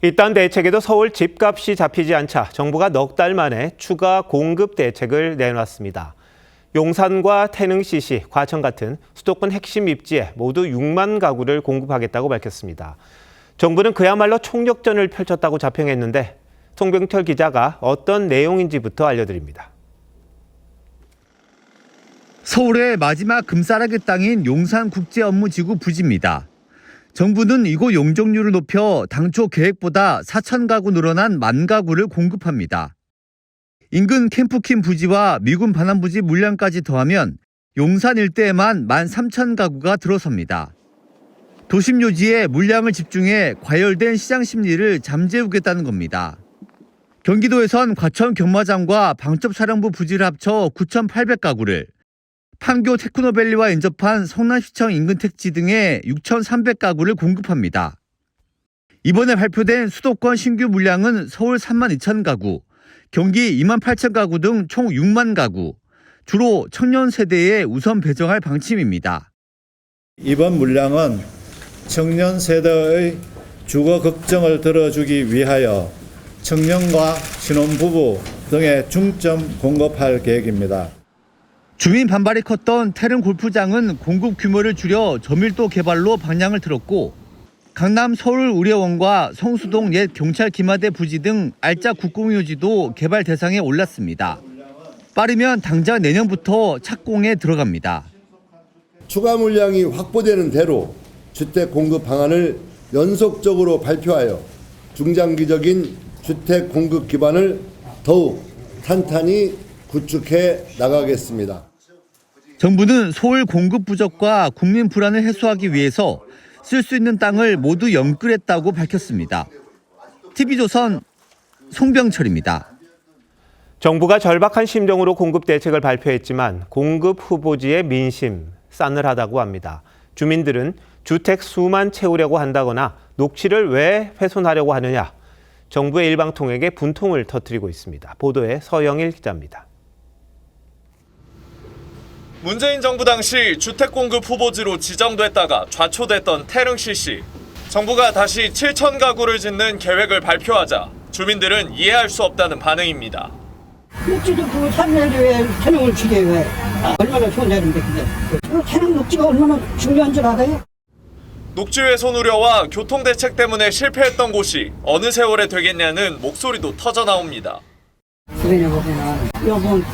이딴 대책에도 서울 집값이 잡히지 않자 정부가 넉 달 만에 추가 공급 대책을 내놨습니다. 용산과 태릉시시, 과천 같은 수도권 핵심 입지에 모두 6만 가구를 공급하겠다고 밝혔습니다. 정부는 그야말로 총력전을 펼쳤다고 자평했는데 송병철 기자가 어떤 내용인지부터 알려드립니다. 서울의 마지막 금싸라기 땅인 용산국제업무지구 부지입니다. 정부는 이곳 용적률을 높여 당초 계획보다 4천 가구 늘어난 1만 가구를 공급합니다. 인근 캠프킨 부지와 미군 반환부지 물량까지 더하면 용산 일대에만 13,000 가구가 들어섭니다. 도심 요지에 물량을 집중해 과열된 시장 심리를 잠재우겠다는 겁니다. 경기도에선 과천 경마장과 방첩촬영부 부지를 합쳐 9,800가구를, 판교 테크노밸리와 인접한 성남시청 인근 택지 등에 6,300가구를 공급합니다. 이번에 발표된 수도권 신규 물량은 서울 32,000가구, 경기 28,000가구 등 총 6만 가구, 주로 청년 세대에 우선 배정할 방침입니다. 이번 물량은 청년 세대의 주거 걱정을 들어주기 위하여 청년과 신혼부부 등에 중점 공급할 계획입니다. 주민 반발이 컸던 태릉 골프장은 공급 규모를 줄여 저밀도 개발로 방향을 틀었고, 강남 서울의료원과 성수동 옛 경찰 기마대 부지 등 알짜 국공유지도 개발 대상에 올랐습니다. 빠르면 당장 내년부터 착공에 들어갑니다. 추가 물량이 확보되는 대로 주택 공급 방안을 연속적으로 발표하여 중장기적인 주택 공급 기반을 더욱 탄탄히 구축해 나가겠습니다. 정부는 서울 공급 부족과 국민 불안을 해소하기 위해서 쓸 수 있는 땅을 모두 연끌했다고 밝혔습니다. TV조선 송병철입니다. 정부가 절박한 심정으로 공급 대책을 발표했지만 공급 후보지의 민심 싸늘하다고 합니다. 주민들은 주택 수만 채우려고 한다거나 녹지를 왜 훼손하려고 하느냐, 정부의 일방통행에 분통을 터뜨리고 있습니다. 보도에 서영일 기자입니다. 문재인 정부 당시 주택 공급 후보지로 지정됐다가 좌초됐던 태릉시시. 정부가 다시 7천 가구를 짓는 계획을 발표하자 주민들은 이해할 수 없다는 반응입니다. 녹지도 그 3년에 왜 태릉을 주게 왜? 얼마나 좋은 자리인데 그게. 태릉 녹지가 얼마나 중요한 줄 알아요? 녹지 훼손 우려와 교통대책 때문에 실패했던 곳이 어느 세월에 되겠냐는 목소리도 터져나옵니다. 주변에 보면은 요번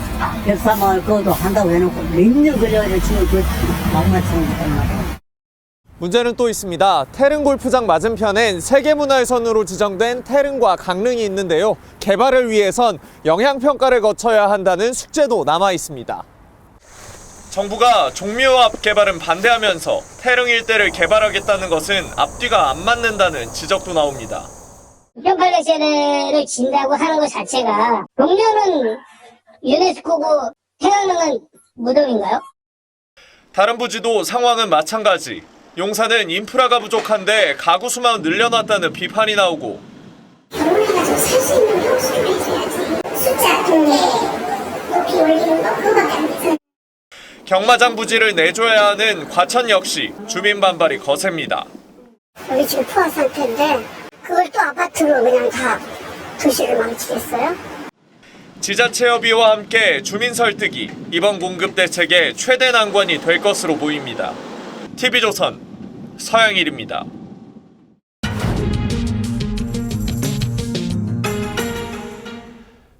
뱃사마을 그것도 한다고 해놓고 몇 년 걸려가지고 지금 그 막막한 거야. 문제는 또 있습니다. 태릉 골프장 맞은편엔 세계문화유산으로 지정된 태릉과 강릉이 있는데요. 개발을 위해선 영향평가를 거쳐야 한다는 숙제도 남아 있습니다. 정부가 종묘앞 개발은 반대하면서 태릉 일대를 개발하겠다는 것은 앞뒤가 안 맞는다는 지적도 나옵니다. 평가례세를 진다고 하는 것 자체가 종묘는 유네스코고 태릉은 무덤인가요? 다른 부지도 상황은 마찬가지. 용산은 인프라가 부족한데 가구 수만 늘려놨다는 비판이 나오고, 결혼해가지고 살 수 있는 평수를 내줘야지. 숫자 통계 높이 올리는 거 그거밖에 안 되잖아요. 경마장 부지를 내줘야 하는 과천 역시 주민 반발이 거셉니다. 여기 지금 포화 상태인데 그걸 또 아파트로 그냥 다 도시를 망치겠어요? 지자체 협의와 함께 주민 설득이 이번 공급 대책의 최대 난관이 될 것으로 보입니다. TV조선 서영일입니다.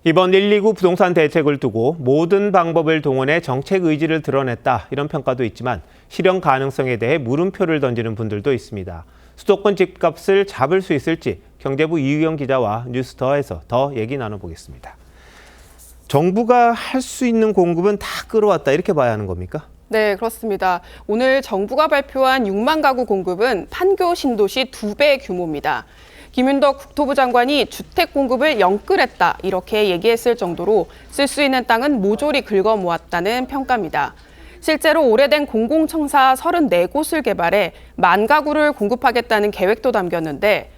이번 129 부동산 대책을 두고 모든 방법을 동원해 정책 의지를 드러냈다, 이런 평가도 있지만 실현 가능성에 대해 물음표를 던지는 분들도 있습니다. 수도권 집값을 잡을 수 있을지 경제부 이유경 기자와 뉴스더에서 더 얘기 나눠보겠습니다. 정부가 할 수 있는 공급은 다 끌어왔다, 이렇게 봐야 하는 겁니까? 네, 그렇습니다. 오늘 정부가 발표한 6만 가구 공급은 판교 신도시 2배 규모입니다. 김윤덕 국토부 장관이 주택 공급을 연끌했다, 이렇게 얘기했을 정도로 쓸 수 있는 땅은 모조리 긁어 모았다는 평가입니다. 실제로 오래된 공공청사 34곳을 개발해 1만 가구를 공급하겠다는 계획도 담겼는데,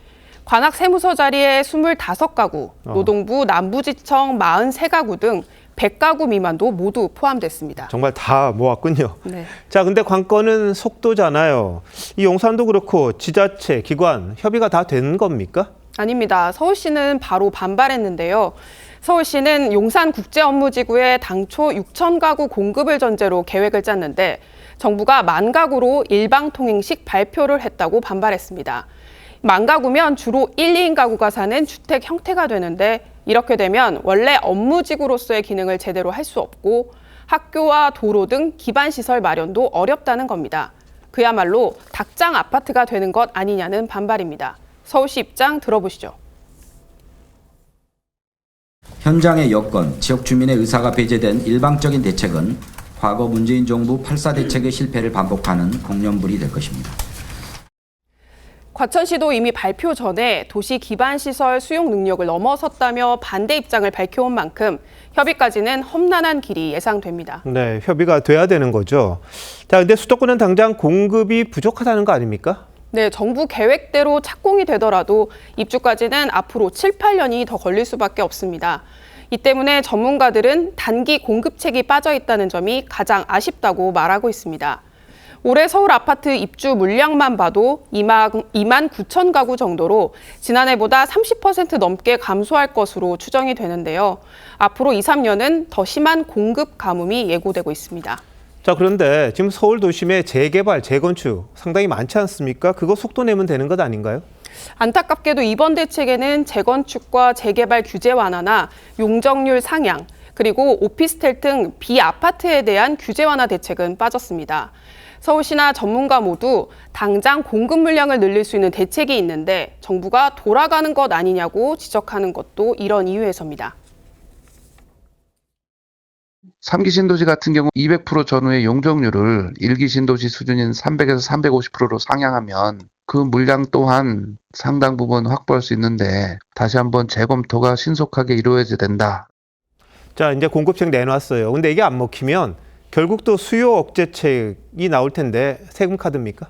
관악 세무서 자리에 25가구, 노동부 남부지청 43가구 등 100가구 미만도 모두 포함됐습니다. 정말 다 모았군요. 네. 자, 근데 관건은 속도잖아요. 이 용산도 그렇고 지자체, 기관 협의가 다 된 겁니까? 아닙니다. 서울시는 바로 반발했는데요. 서울시는 용산국제업무지구에 당초 6천 가구 공급을 전제로 계획을 짰는데 정부가 10,000 가구로 일방통행식 발표를 했다고 반발했습니다. 10,000 가구면 주로 1, 2인 가구가 사는 주택 형태가 되는데 이렇게 되면 원래 업무지구로서의 기능을 제대로 할 수 없고 학교와 도로 등 기반시설 마련도 어렵다는 겁니다. 그야말로 닭장 아파트가 되는 것 아니냐는 반발입니다. 서울시 입장 들어보시죠. 현장의 여건, 지역 주민의 의사가 배제된 일방적인 대책은 과거 문재인 정부 8.4 대책의 실패를 반복하는 공연불이 될 것입니다. 과천시도 이미 발표 전에 도시 기반시설 수용 능력을 넘어섰다며 반대 입장을 밝혀온 만큼 협의까지는 험난한 길이 예상됩니다. 네, 협의가 돼야 되는 거죠. 자, 근데 수도권은 당장 공급이 부족하다는 거 아닙니까? 네, 정부 계획대로 착공이 되더라도 입주까지는 앞으로 7, 8년이 더 걸릴 수밖에 없습니다. 이 때문에 전문가들은 단기 공급책이 빠져 있다는 점이 가장 아쉽다고 말하고 있습니다. 올해 서울 아파트 입주 물량만 봐도 2만 9천 가구 정도로 지난해보다 30% 넘게 감소할 것으로 추정이 되는데요. 앞으로 2, 3년은 더 심한 공급 가뭄이 예고되고 있습니다. 자, 그런데 지금 서울 도심의 재개발, 재건축 상당히 많지 않습니까? 그거 속도 내면 되는 것 아닌가요? 안타깝게도 이번 대책에는 재건축과 재개발 규제 완화나 용적률 상향, 그리고 오피스텔 등 비아파트에 대한 규제 완화 대책은 빠졌습니다. 서울시나 전문가 모두 당장 공급 물량을 늘릴 수 있는 대책이 있는데 정부가 돌아가는 것 아니냐고 지적하는 것도 이런 이유에서입니다. 3기 신도시 같은 경우 200% 전후의 용적률을 1기 신도시 수준인 300에서 350%로 상향하면 그 물량 또한 상당 부분 확보할 수 있는데 다시 한번 재검토가 신속하게 이루어져야 된다. 자, 이제 공급책 내놨어요. 근데 이게 안 먹히면 결국 또 수요 억제책이 나올 텐데 세금 카드입니까?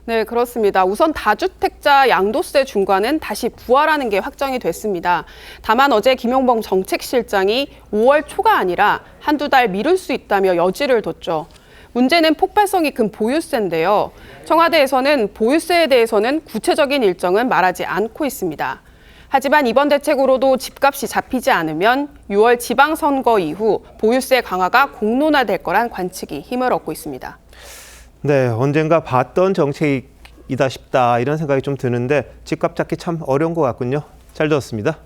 네, 그렇습니다. 우선 다주택자 양도세 중과는 다시 부활하는 게 확정이 됐습니다. 다만 어제 김용범 정책실장이 5월 초가 아니라 한두 달 미룰 수 있다며 여지를 뒀죠. 문제는 폭발성이 큰 보유세인데요. 청와대에서는 보유세에 대해서는 구체적인 일정은 말하지 않고 있습니다. 하지만 이번 대책으로도 집값이 잡히지 않으면 6월 지방선거 이후 보유세 강화가 공론화될 거란 관측이 힘을 얻고 있습니다. 네, 언젠가 봤던 정책이다 싶다 이런 생각이 좀 드는데 집값 잡기 참 어려운 것 같군요. 잘 들었습니다.